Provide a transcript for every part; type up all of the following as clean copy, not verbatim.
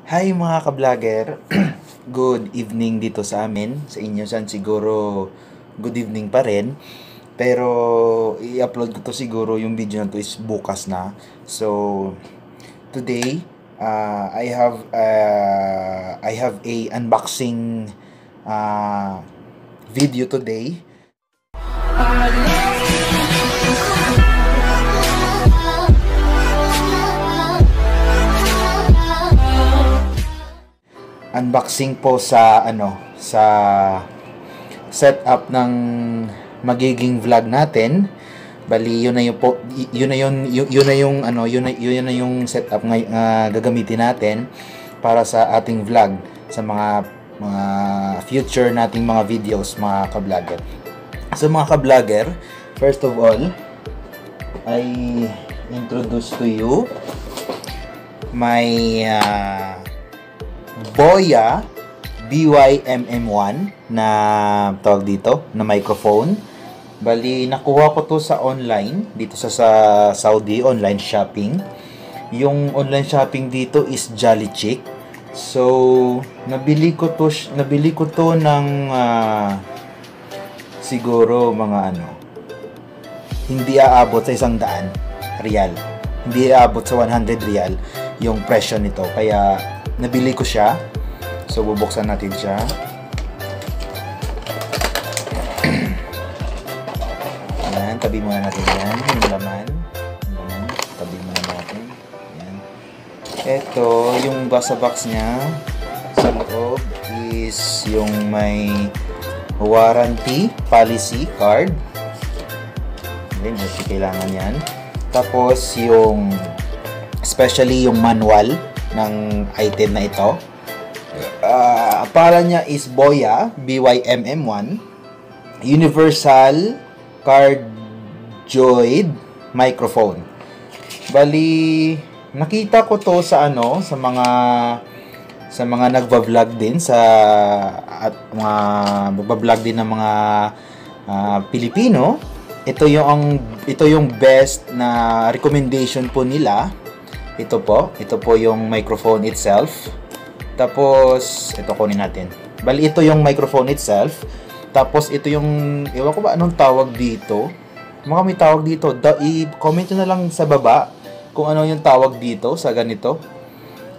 Hi mga ka-vlogger! Good evening dito sa amin. Sa inyo san siguro good evening pa rin. Pero i-upload ko to siguro yung video na to is bukas na. So today I have a unboxing video today. Unboxing po sa setup ng magiging vlog natin. Bali yun na yung setup gagamitin natin para sa ating vlog sa mga future nating mga videos, mga ka-vlogger. So mga ka-vlogger, first of all, I introduce to you my Boya BY-MM1 na tawag dito na microphone. Bali nakuha ko to sa online dito sa Saudi online shopping. Yung online shopping dito is Jolly Chick. So nabili ko to ng siguro mga hindi aabot sa 100 riyal. Hindi aabot sa 100 riyal yung presyo nito. Kaya nabili ko siya. So bubuksan natin siya. Ayan, tabi muna natin yan. Yung laman. Tabi muna natin. Ayan. Ito, yung basa box niya sa loob is yung may warranty policy card. Ayan, hindi kailangan yan. Tapos yung especially yung manual ng item na ito. Pangalan niya is Boya BY-MM1 Universal Cardioid Microphone. Bali nakita ko to sa mga nagva-vlog din at mga magva-vlog din ng mga Pilipino. Ito yung best na recommendation po nila. Ito po yung microphone itself. Tapos, ito kunin natin. Bali, ito yung microphone itself. Tapos, ito yung, ewan ko ba anong tawag dito. Mga may tawag dito. I-comment na lang sa baba kung ano yung tawag dito sa ganito.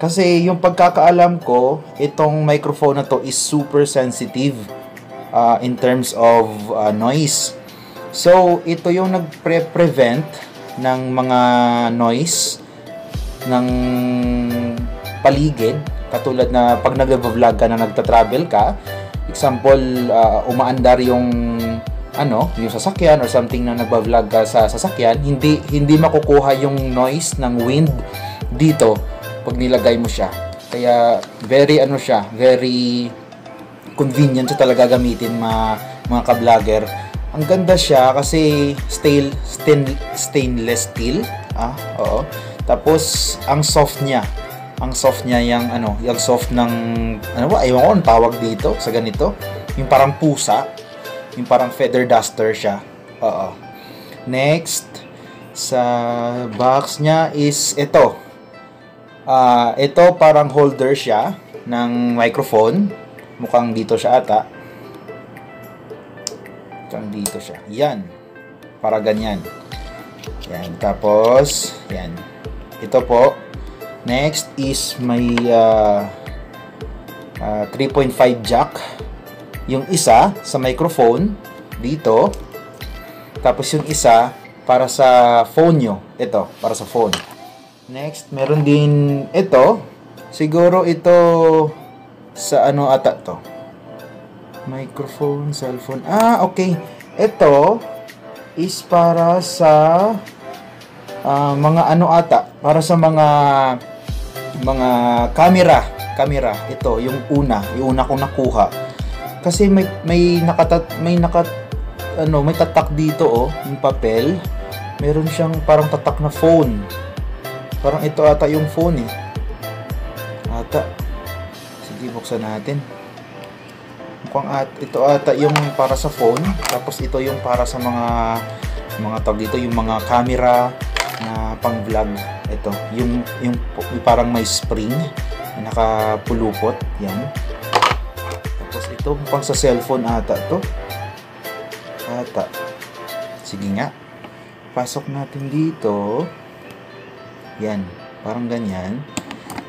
Kasi, yung pagkakaalam ko, itong microphone na to is super sensitive in terms of noise. So, ito yung nagre-prevent ng mga noise ng paligid, katulad na pag nag-vlog ka na nagta-travel ka, example, umaandar yung sasakyan or something na nagba-vlog ka sa sasakyan, hindi makukuha yung noise ng wind dito pag nilagay mo siya. Kaya very convenient siya talaga gamitin mga ka-vlogger. Ang ganda siya kasi stainless steel. Oo. Tapos ang soft niya yung soft ng ewan ko ang tawag dito sa ganito, yung parang pusa, yung parang feather duster siya. Oo. Next sa box niya is ito parang holder siya ng microphone, mukhang dito siya ata, dito siya, yan, para ganyan, yan. Tapos yan, ito po. Next is may 3.5 jack. Yung isa sa microphone dito. Tapos yung isa para sa phone nyo. Ito, para sa phone. Next, meron din ito. Siguro ito sa ata to. Microphone, cellphone. Okay. Ito is para sa mga ata, para sa mga camera. Ito yung una kong nakuha. Kasi may tatak dito yung papel. Meron siyang parang tatak na phone. Parang ito ata yung phone ata. Sige, buksan natin. Mukhang ito ata yung para sa phone. Tapos ito yung para sa mga tawag dito, yung mga camera na pang vlog. Ito yung parang may spring nakapulupot. Yan. Tapos ito, pang sa cellphone ata to. Sige nga. Pasok natin dito. Yan. Parang ganyan.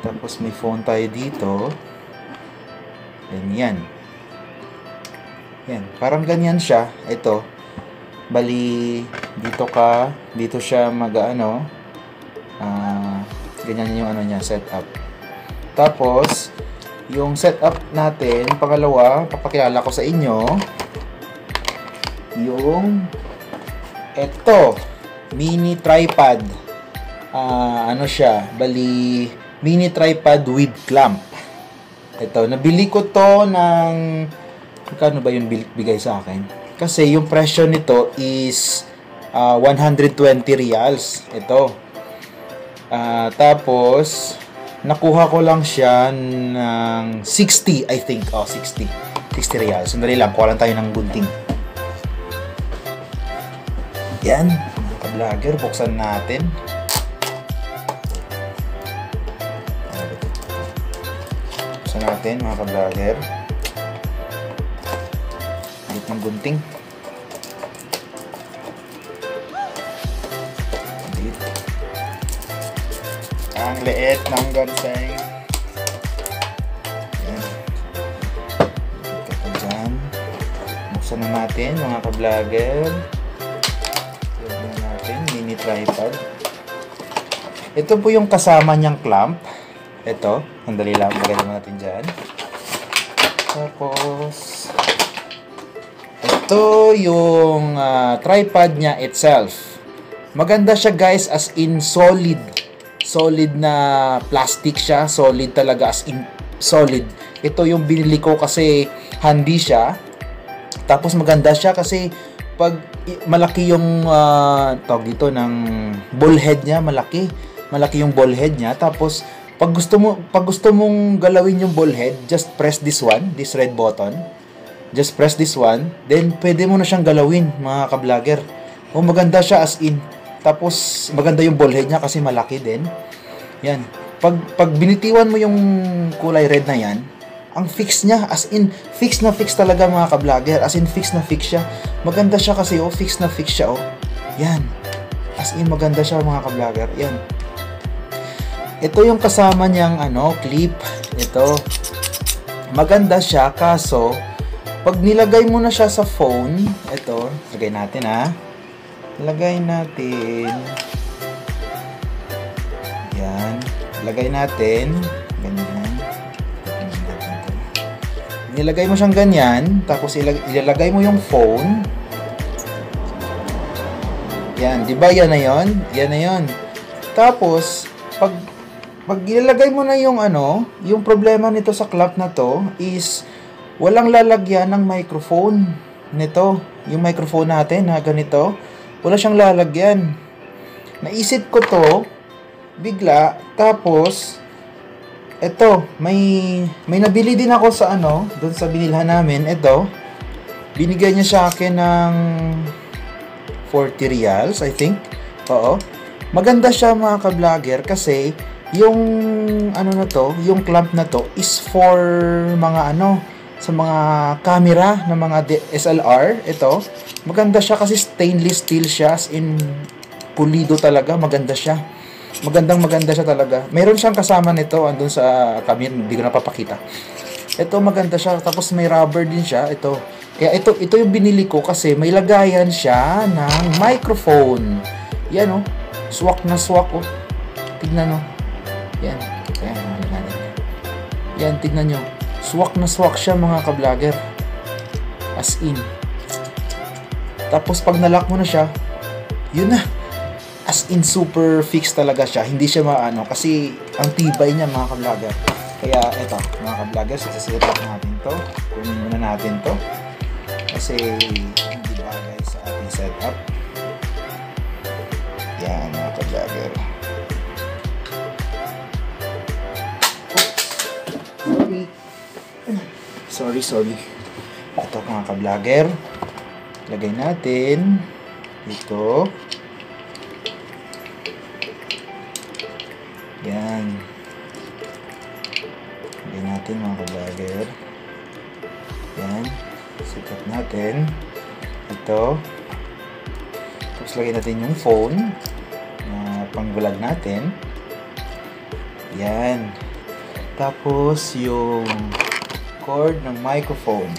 Tapos may phone tayo dito. Yan. Yan. Parang ganyan siya. Ito. Bali, dito siya mag-ano. Ganyan yung ano niya, setup. Tapos, yung setup natin, pangalawa, papakilala ko sa inyo, yung eto, mini tripod. Ano siya, bali, mini tripod with clamp. Ito, nabili ko to ng, magkano ba yung bigay sa akin? Kasi yung presyo nito is 120 reals. Ito. Tapos, nakuha ko lang siya ng 60, I think. 60 reals. Sandali lang, kuha lang tayo ng gunting. Yan, mga ka-vlogger, buksan natin. Buksan natin, mga ka-vlogger. Ulit ng gunting. Ang liit ng gunting. Yan. Ito pa dyan. Buksan na natin, mga ka-vlogger. Buksan na natin, mini tripod. Ito po yung kasama niyang clamp. Ito, sandali lang, magay natin dyan. Tapos, ito yung tripod niya itself. Maganda siya guys, as in solid na plastic siya, solid talaga, as in solid. Ito yung binili ko kasi handy siya. Tapos maganda siya kasi pag malaki yung tawag dito ng ball head niya, malaki yung ball head niya. Tapos pag gusto mong galawin yung ball head, just press this one, this red button. Just press this one, then pwede mo na siyang galawin, mga ka-vlogger. Maganda siya as in. Tapos, maganda yung ball head niya kasi malaki din. Yan. Pag binitiwan mo yung kulay red na yan, ang fix niya, as in, fix na fix talaga, mga ka-vlogger. As in, fix na fix siya. Maganda siya kasi, fix na fix siya, Yan. As in, maganda siya, mga ka-vlogger. Yan. Ito yung kasama niyang, clip. Ito. Maganda siya, kaso, pag nilagay mo na siya sa phone, ito, lagay natin, lagay natin. Yan. Lagay natin. Ganyan. Nilagay mo siyang ganyan. Tapos ilalagay mo yung phone. Yan. Diba yan na yun? Yan na yun. Tapos, pag ilalagay mo na yung yung problema nito sa clamp na to is walang lalagyan ng microphone nito. Yung microphone natin na ganito. Wala siyang lalagyan. Naisip ko to bigla, tapos eto, may nabili din ako sa doon sa binilhan namin. Ito, binigay niya sa akin ng 40 reals, I think. Oo. Maganda siya, mga ka-vlogger, kasi yung na to, yung clamp na to is for mga sa mga camera ng mga SLR. Ito, maganda siya kasi stainless steel siya, as in pulido talaga, maganda siya. Maganda siya talaga. Meron siyang kasama nito andun sa camera, hindi ko napapakita. Ito, maganda siya, tapos may rubber din siya. Ito. Kaya ito yung binili ko kasi may lagayan siya ng microphone. Yan swak na swak Tignan Yan. Yan, tignan nyo. Swak na swak siya, mga ka-vlogger. As in. Tapos pag nalock mo na siya, yun na. As in, super fix talaga siya. Hindi siya kasi ang tibay niya, mga ka-vlogger. Kaya eto, mga ka-vlogger, set up natin to. Kunin muna natin to. Kasi hindi bagay sa ating setup. Yan, mga ka-vlogger. Sorry. Ito, mga ka-vlogger. Lagay natin ito. Yan. natin mga ka-vlogger. Yan. Set up natin. Ito. Tapos lagyan natin yung phone na pang-vlog natin. Yan. Tapos yung cord ng microphone.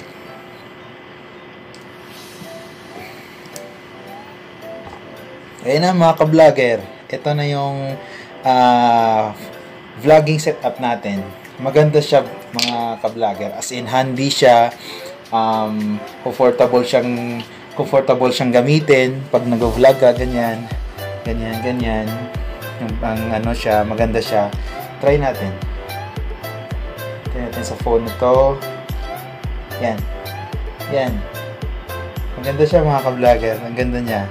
Ayan na mga ka-vlogger. Ito na yung vlogging setup natin. Maganda siya mga ka-vlogger. As in handy siya. Comfortable siyang gamitin pag nag-vlog ka, ganyan. Ganyan. Ang ano siya, maganda siya. Try natin. Try natin sa phone ito. Yan. Maganda siya mga ka-vlogger. Ang ganda niya.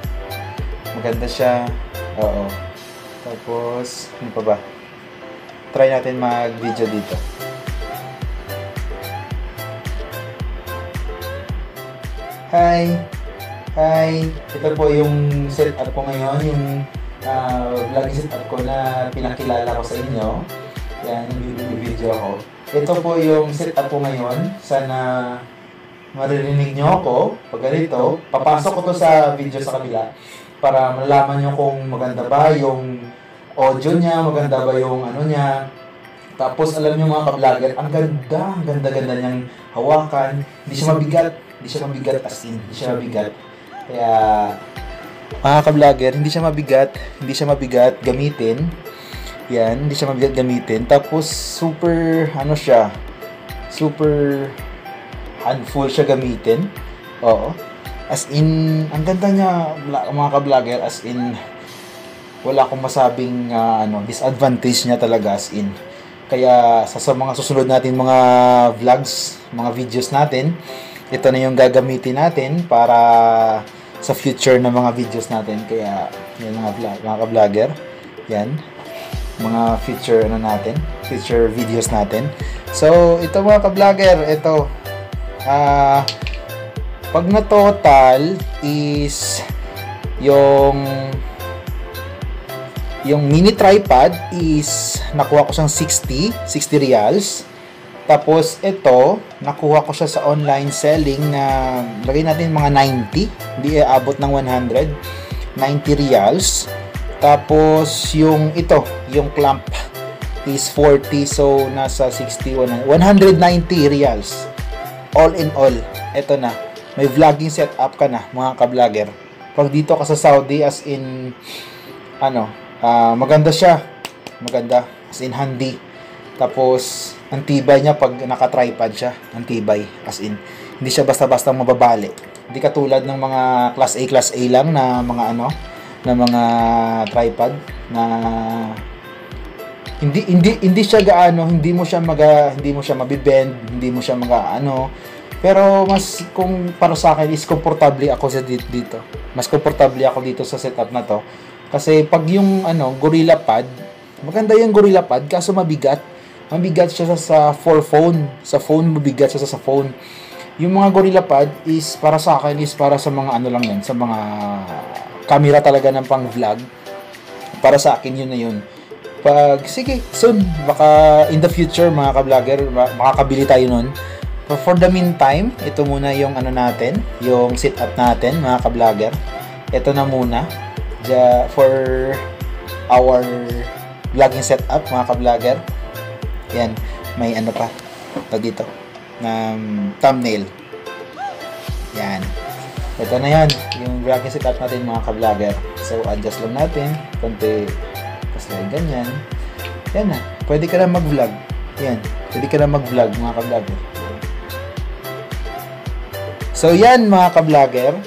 Maganda siya. Oo. Tapos, ano pa ba? Try natin mag-video dito. Hi! Ito po yung setup ko ngayon. Yung vlogging setup ko na pinakilala ko sa inyo. Yan, yung video ako. Ito po yung setup ko ngayon. Sana maririnig nyo ako. Pag ganito, papasok ko to sa video sa kabila para malaman nyo kung maganda ba yung audio niya, maganda ba yung ano niya. Tapos alam nyo mga ka-vlogger, ang ganda niyang hawakan. Hindi siya mabigat as in, hindi siya mabigat. Kaya mga ka-vlogger, hindi siya mabigat gamitin. Yan, hindi siya mabigat gamitin. Tapos super handful siya gamitin. Oo. As in, ang ganda niya mga ka-vlogger, as in wala akong masabing disadvantage niya talaga as in. Kaya sa mga susunod natin mga vlogs, mga videos natin, ito na yung gagamitin natin para sa future na mga videos natin. Kaya yan mga ka-vlogger, yan mga future videos natin. So ito mga ka-vlogger, ito pag na total is yung mini tripod is nakuha ko siyang 60 reals. Tapos ito, nakuha ko siya sa online selling na lagay natin mga 90, hindi aabot ng 100, 90 reals. Tapos yung clamp is 40, so nasa 60, 190 reals. All in all, ito na. May vlogging setup ka na, mga ka-vlogger. Pag dito ka sa Saudi, as in, maganda siya. Maganda, as in handy. Tapos, ang tibay niya pag naka-tripod siya. Ang tibay, as in. Hindi siya basta-basta mababali. Hindi katulad ng mga class A lang na mga na mga tripod na hindi siya gaano, hindi mo siya mabibend, hindi mo siya pero mas kung para sa akin is komportable ako dito. Mas komportable ako dito sa setup na to. Kasi pag yung Gorilla Pad, maganda yung Gorilla Pad kaso mabigat. Mabigat siya sa phone. Sa phone mabigat siya sa phone. Yung mga Gorilla Pad is para sa akin is para sa mga lang yan, sa mga camera talaga ng pang-vlog. Para sa akin yun na yun. Sige, soon baka in the future mga ka-vlogger, makakabili tayo nun. For the meantime, ito muna yung natin, yung setup natin mga ka-vlogger. Ito na muna for our vlogging setup mga ka-vlogger. Yan, may pa dito na thumbnail. Yan. Ito na yan, yung vlogging setup natin mga ka-vlogger. So adjust lang natin konti, kasi ganyan. Yan na, pwede ka na mag-vlog. Yan, pwede ka na mag-vlog mga ka-vlogger. So yan mga ka-vlogger,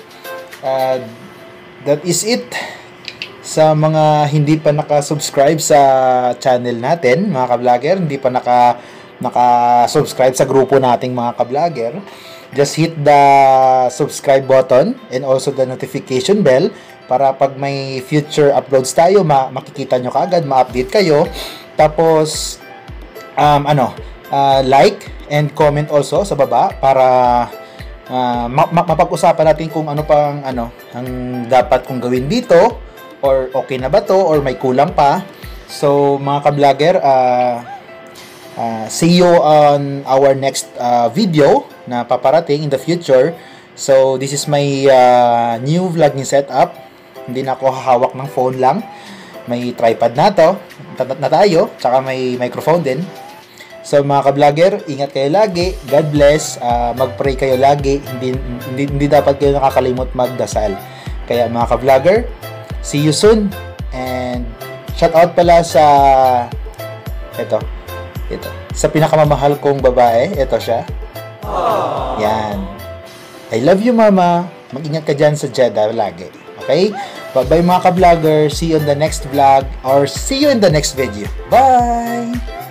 that is it. Sa mga hindi pa naka-subscribe sa channel natin, mga ka-vlogger, hindi pa naka-subscribe sa grupo nating mga ka-vlogger, just hit the subscribe button and also the notification bell para pag may future uploads tayo, makikita nyo kaagad, ma-update kayo. Tapos, like and comment also sa baba para mapag-usapan natin kung ano pang ang dapat kong gawin dito, or okay na ba to, or may kulang pa. So mga ka-vlogger, See you on our next video na paparating in the future. So, this is my new vlogging setup. Hindi na ako hahawak ng phone lang. May tripod na tayo, tsaka may microphone din. So mga ka-vlogger, ingat kayo lagi. God bless. Mag-pray kayo lagi. Hindi dapat kayo nakakalimot magdasal. Kaya mga ka-vlogger, see you soon. And shout out pala sa ito. Sa pinakamamahal kong babae. Ito siya. Yan. I love you, mama. Mag-ingat ka dyan sa Jeddah lagi. Okay? Bye-bye mga ka-vlogger. See you in the next vlog or see you in the next video. Bye!